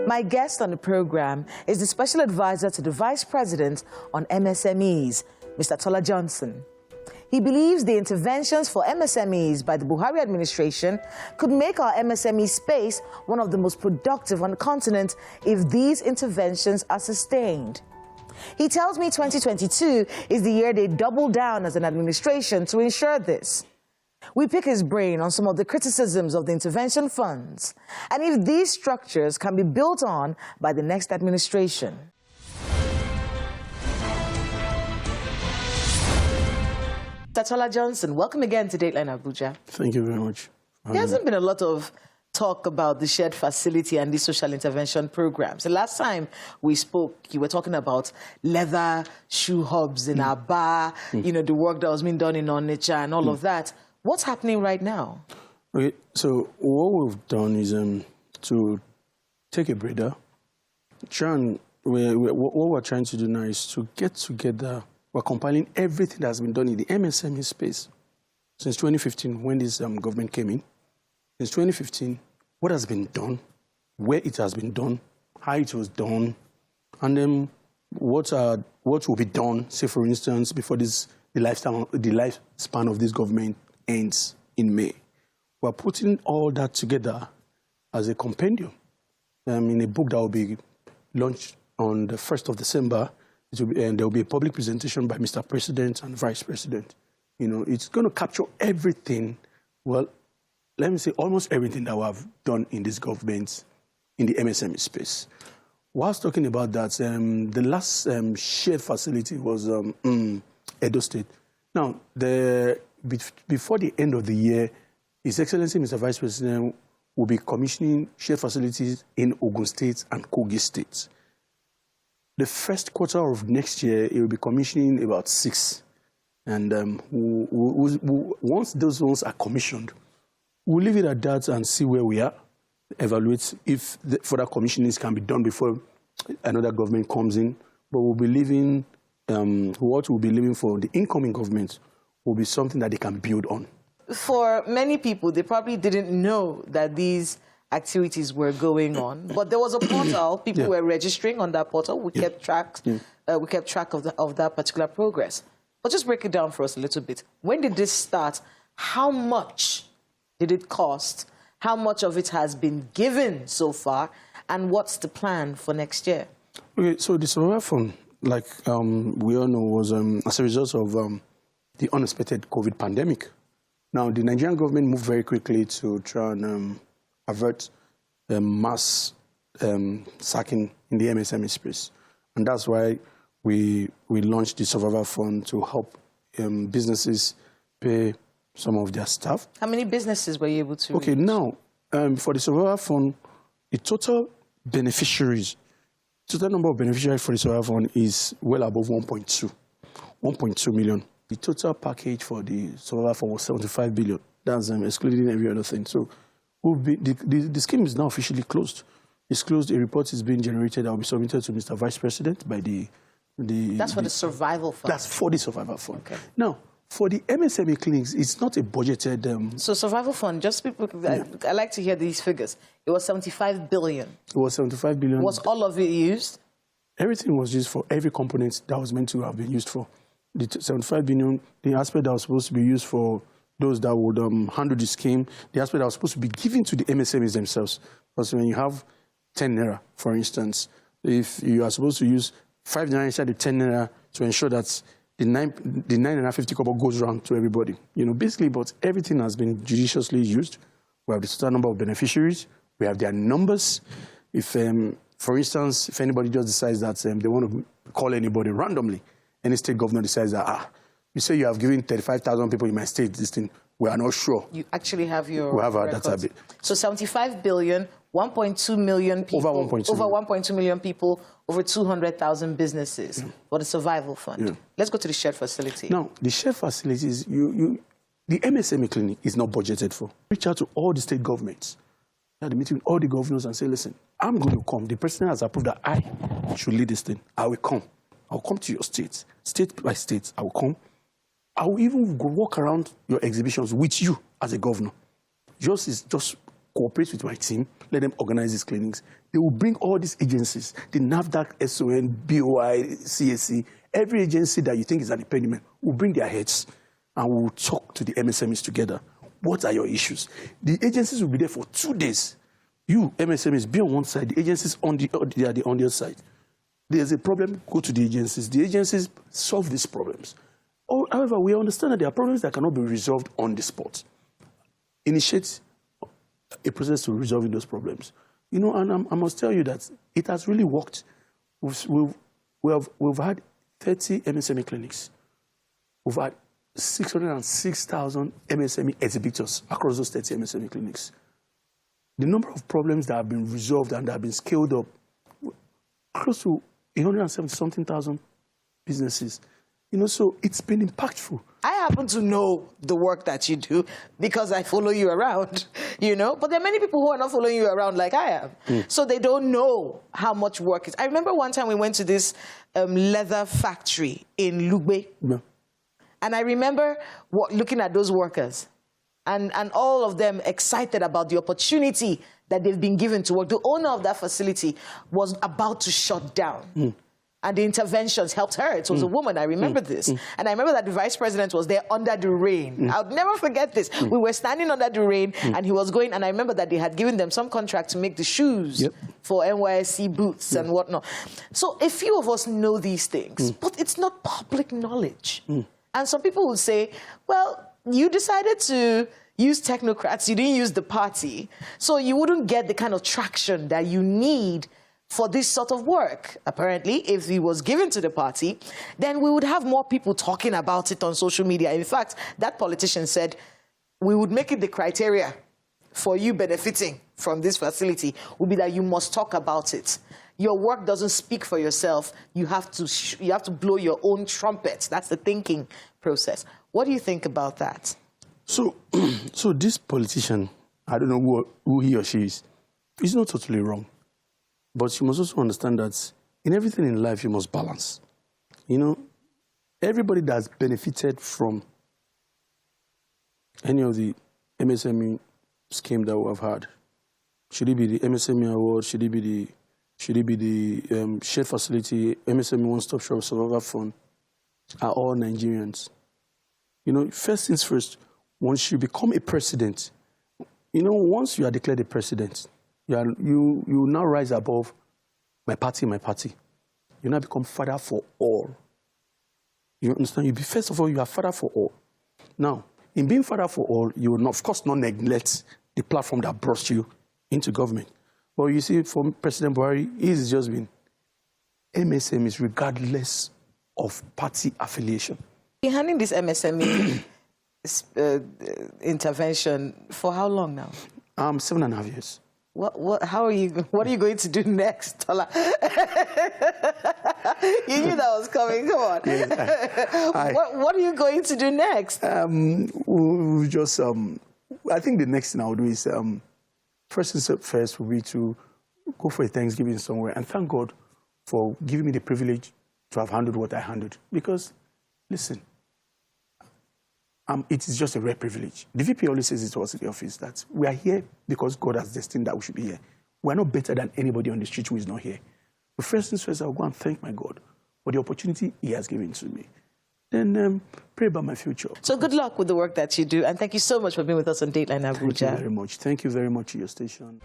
My guest on the program is the Special Advisor to the Vice President on MSMEs, Mr. Tola Johnson. He believes the interventions for MSMEs by the Buhari administration could make our MSME space one of the most productive on the continent if these interventions are sustained. He tells me 2022 is the year they double down as an administration to ensure this. We pick his brain on some of the criticisms of the intervention funds and if these structures can be built on by the next administration. Tola Johnson, welcome again to Dateline Abuja. Thank you very much. There hasn't been a lot of talk about the shared facility and the social intervention programs. The last time we spoke, you were talking about leather shoe hubs in Aba, you know, the work that was being done in Onitsha and all of that. What's happening right now? Okay, so what we've done is to take a breather. What we're trying to do now is to get together. We're compiling everything that's been done in the MSME space since 2015 when this government came in. Since 2015, what has been done, where it has been done, how it was done, and then what will be done, say for instance, before the lifespan of this government ends in May. We're putting all that together as a compendium in a book that will be launched on the 1st of December. And there will be a public presentation by Mr. President and Vice President. You know, it's going to capture everything, well, let me say almost everything that we have done in this government in the MSME space. Whilst talking about that, the last shared facility was Edo State. Now, before the end of the year, His Excellency Mr. Vice President will be commissioning shared facilities in Ogun State and Kogi State. The first quarter of next year, he will be commissioning about 6. And once those ones are commissioned, we'll leave it at that and see where we are, evaluate if further commissionings can be done before another government comes in. But we'll be leaving, what we'll be leaving for the incoming government will be something that they can build on. For many people, they probably didn't know that these activities were going on, but there was a portal. People were registering on that portal. We kept track. We kept track of that particular progress. But just break it down for us a little bit. When did this start? How much did it cost? How much of it has been given so far? And what's the plan for next year? Okay, so the survival fund, like we all know, was as a result of the unexpected COVID pandemic. Now, the Nigerian government moved very quickly to try and avert mass sacking in the MSME space. And that's why we launched the Survival Fund to help businesses pay some of their staff. How many businesses were you able to reach? Now, for the Survival Fund, the total number of beneficiaries for the Survival Fund is well above 1.2 million. The total package for the Survival Fund was 75 billion. That's excluding every other thing. So the scheme is now officially closed. It's closed. A report is being generated that will be submitted to Mr. Vice President by the... That's for the Survival Fund? That's for the Survival Fund. Okay. Now, for the MSME clinics, it's not a budgeted... So Survival Fund, just people... I like to hear these figures. It was 75 billion. It was 75 billion. Was all of it used? Everything was used for every component that was meant to have been used for. The 75 billion, the aspect that was supposed to be used for those that would handle the scheme, the aspect that was supposed to be given to the MSMEs themselves. Because when you have 10 naira, for instance, if you are supposed to use 5 naira inside the 10 naira to ensure that the 9.50 kobo goes around to everybody. You know, basically, but everything has been judiciously used. We have the total number of beneficiaries. We have their numbers. If, for instance, if anybody just decides that they want to call anybody randomly, any state governor decides that, you say you have given 35,000 people in my state this thing, we are not sure. You actually have your We have our records. database. So 75 billion, 1.2 million people. Over 1.2 million people, over 200,000 businesses for the Survival Fund. Yeah. Let's go to the shared facility. Now, the shared facilities, the MSME clinic is not budgeted for. Reach out to all the state governments. At the meeting with all the governors and say, listen, I'm going to come. The president has approved that I should lead this thing. I will come. I'll come to your state by state. I will come. I will even go walk around your exhibitions with you as a governor. Yours is just cooperate with my team, let them organize these clinics. They will bring all these agencies, the NAFDAC, SON, BOI, CSC, every agency that you think is an impediment, will bring their heads and we'll talk to the MSMEs together. What are your issues? The agencies will be there for 2 days. You, MSMEs, be on one side, the agencies on the other side. There's a problem, go to the agencies. The agencies solve these problems. However, we understand that there are problems that cannot be resolved on the spot. Initiate a process to resolving those problems. You know, and I must tell you that it has really worked. We've had 30 MSME clinics. We've had 606,000 MSME exhibitors across those 30 MSME clinics. The number of problems that have been resolved and that have been scaled up, close to 170-something thousand businesses. You know, so it's been impactful. I happen to know the work that you do because I follow you around, you know. But there are many people who are not following you around like I am. So they don't know how much work is. I remember one time we went to this leather factory in Lugbe. Yeah. And I remember looking at those workers and all of them excited about the opportunity that they've been given to work. The owner of that facility was about to shut down. And the interventions helped her. It was a woman, I remember this. And I remember that the vice president was there under the rain. I'll never forget this. We were standing under the rain and he was going, and I remember that they had given them some contract to make the shoes for NYSC boots and whatnot. So a few of us know these things, but it's not public knowledge. And some people will say, well, you decided to use technocrats, you didn't use the party, so you wouldn't get the kind of traction that you need for this sort of work. Apparently, if it was given to the party, then we would have more people talking about it on social media. In fact, that politician said, we would make it the criteria for you benefiting from this facility would be that you must talk about it. Your work doesn't speak for yourself. You have to blow your own trumpet. That's the thinking process. What do you think about that? So this politician, I don't know who he or she is, he's not totally wrong. But you must also understand that in everything in life, you must balance. You know, everybody that's benefited from any of the MSME scheme that we have had, should it be the MSME award, should it be the shared facility, MSME one-stop shop survival fund, are all Nigerians. You know, first things first, once you become a president, you know, once you are declared a president, you now rise above my party. You now become father for all. You understand? First of all, you are father for all. Now, in being father for all, you will, of course, not neglect the platform that brought you into government. But you see, from President Buhari, he's just been MSMEs regardless of party affiliation. You're handling this MSME intervention for how long now? 7.5 years. What are you going to do next, Tola? You knew that was coming. Come on. Yes, what are you going to do next? We'll just, I think the next thing I'll do is, first things first will be to go for a Thanksgiving somewhere and thank God for giving me the privilege to have handled what I handled. Because, listen, it is just a rare privilege. The VP always says it to us in the office that we are here because God has destined that we should be here. We are not better than anybody on the street who is not here. But first things first, I'll go and thank my God for the opportunity he has given to me. Then pray about my future. So good luck with the work that you do. And thank you so much for being with us on Dateline Abuja. Thank you very much. Thank you very much to your station.